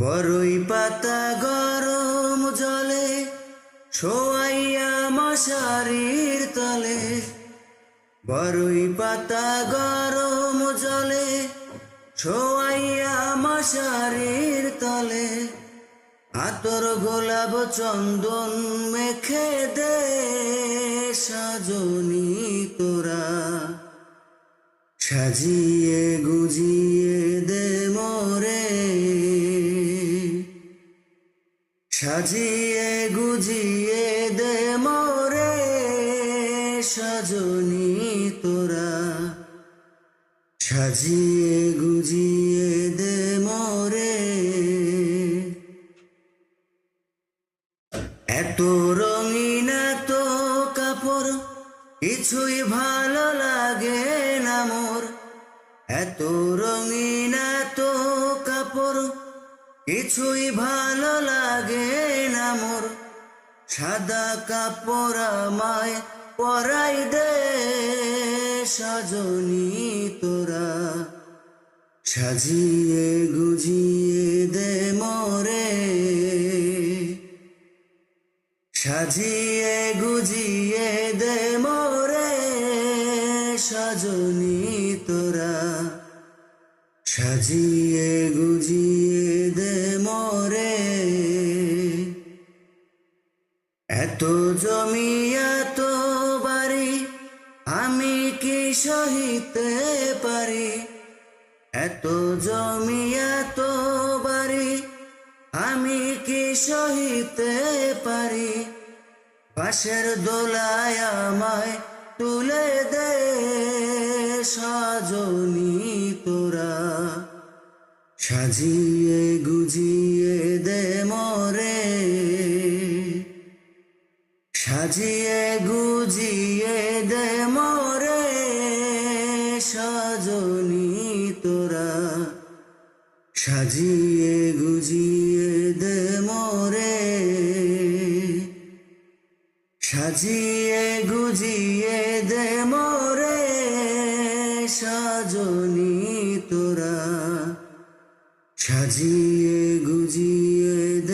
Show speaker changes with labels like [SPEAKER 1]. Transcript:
[SPEAKER 1] বরই পাতা গরম জলে শোয়াইয়া মশারির তলে, বরই পাতা গরম জলে শোয়াইয়া মশারির তলে, আতর গোলাপ চন্দন মেখে দে সাজনি তোরা, সাজিয়ে গুজিয়ে দে মোরে, সাজিয়ে গুজিয়ে দে মোরে সাজনি তোরা, সাজিয়ে গুজিয়ে দে মোরে। এত রঙিন এত কাপড় কিছুই ভালো লাগে না মোর, এত রঙিন এত কাপড় কিছুই ভালো লাগে না মোর, সাদা কাপড় আমায় পরাই দে সাজনি তোরা, সাজিয়ে গুজিয়ে দে মোরে, সাজিয়ে গুজিয়ে দে মোরে সাজনি তোরা, সাজিয়ে গুজিয়ে দে মোরে। এত জমি এত বাড়ি আমি কি সহিতে পারি, এত জমি এত বাড়ি আমি কি সহিতে পারি, পাশের দোলায় আমায় তুলে দে সাজনি তোরা, সাজিয়ে গুজিয়ে দে মোরে, সাজিয়ে গুজিয়ে দে মোরে সাজনি তোরা, সাজিয়ে গুজিয়ে দে মোরে, সাজিয়ে গুজিয়ে দে মোরে সাজনি তোরা, সাজিয়ে গুজিয়ে দে